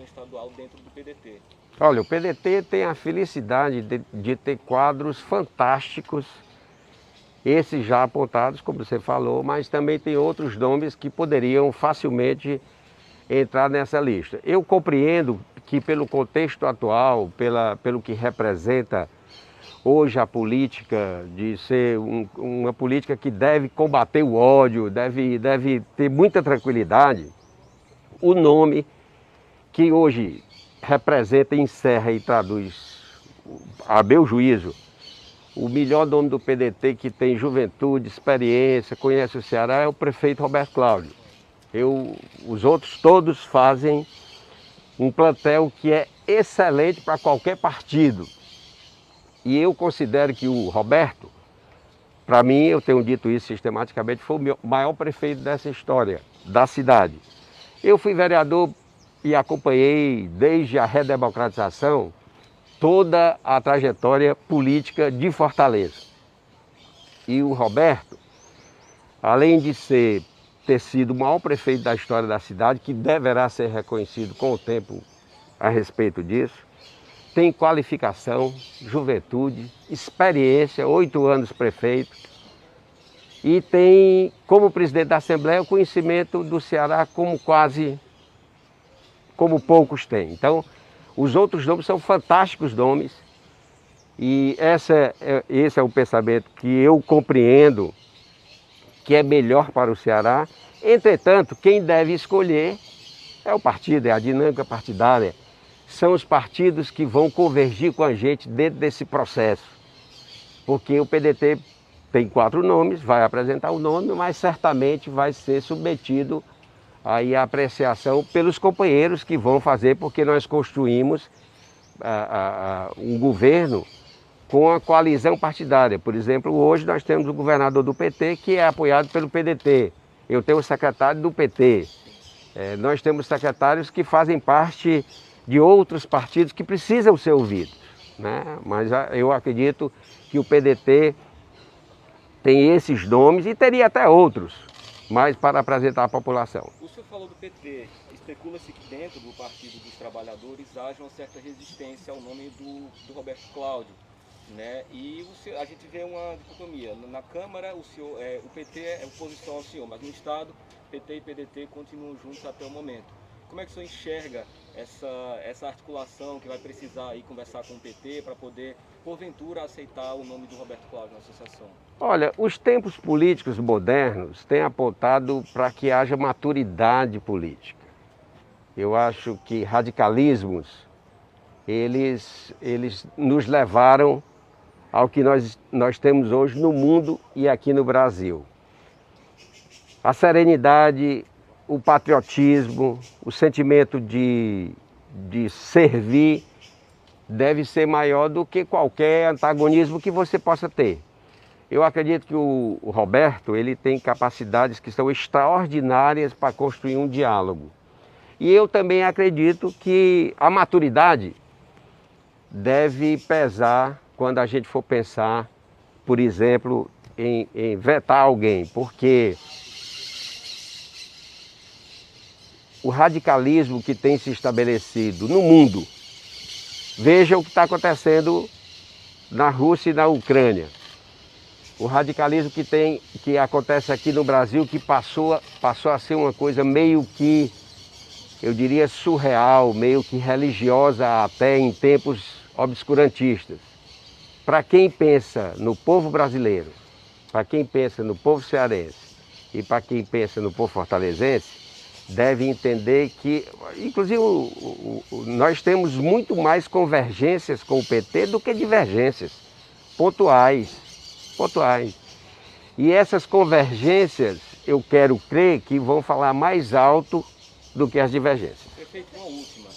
estadual dentro do PDT? Olha, o PDT tem a felicidade de ter quadros fantásticos, esses já apontados, como você falou, mas também tem outros nomes que poderiam facilmente entrar nessa lista. Eu compreendo que pelo contexto atual, pelo que representa hoje a política, de ser uma política que deve combater o ódio, deve ter muita tranquilidade, o nome que hoje representa, encerra e traduz, a meu juízo, o melhor nome do PDT, que tem juventude, experiência, conhece o Ceará, é o prefeito Roberto Cláudio. Os outros todos fazem um plantel que é excelente para qualquer partido. E eu considero que o Roberto, para mim, eu tenho dito isso sistematicamente, foi o maior prefeito dessa história, da cidade. Eu fui vereador e acompanhei desde a redemocratização toda a trajetória política de Fortaleza. E o Roberto, além de ter sido o maior prefeito da história da cidade, que deverá ser reconhecido com o tempo a respeito disso, tem qualificação, juventude, experiência, 8 anos prefeito, e tem, como presidente da Assembleia, o conhecimento do Ceará como poucos têm. Então, os outros nomes são fantásticos nomes, e esse é o pensamento que eu compreendo que é melhor para o Ceará. Entretanto, quem deve escolher é o partido, é a dinâmica partidária. São os partidos que vão convergir com a gente dentro desse processo. Porque o PDT tem 4 nomes, vai apresentar o nome, mas certamente vai ser submetido aí à apreciação pelos companheiros que vão fazer, porque nós construímos um governo com a coalizão partidária. Por exemplo, hoje nós temos o governador do PT, que é apoiado pelo PDT. Eu tenho o secretário do PT. Nós temos secretários que fazem parte de outros partidos que precisam ser ouvidos, né? Mas eu acredito que o PDT tem esses nomes e teria até outros, mas para apresentar à população. O senhor falou do PT. Especula-se que dentro do Partido dos Trabalhadores haja uma certa resistência ao nome do Roberto Cláudio, né? E a gente vê uma dicotomia. Na Câmara, o PT é oposição ao senhor, mas no Estado, PT e PDT continuam juntos até o momento. Como é que o senhor enxerga essa articulação que vai precisar aí conversar com o PT para poder, porventura, aceitar o nome do Roberto Cláudio na associação? Olha, os tempos políticos modernos têm apontado para que haja maturidade política. Eu acho que radicalismos, eles nos levaram ao que nós temos hoje no mundo e aqui no Brasil. A serenidade, o patriotismo, o sentimento de servir deve ser maior do que qualquer antagonismo que você possa ter. Eu acredito que o Roberto, ele tem capacidades que são extraordinárias para construir um diálogo. E eu também acredito que a maturidade deve pesar quando a gente for pensar, por exemplo, em vetar alguém, porque o radicalismo que tem se estabelecido no mundo, veja o que está acontecendo na Rússia e na Ucrânia. O radicalismo que acontece aqui no Brasil, que passou a ser uma coisa meio que, eu diria, surreal, meio que religiosa até em tempos obscurantistas. Para quem pensa no povo brasileiro, para quem pensa no povo cearense e para quem pensa no povo fortalezense, deve entender que, inclusive, nós temos muito mais convergências com o PT do que divergências pontuais. E essas convergências, eu quero crer que vão falar mais alto do que as divergências. Prefeito, uma última.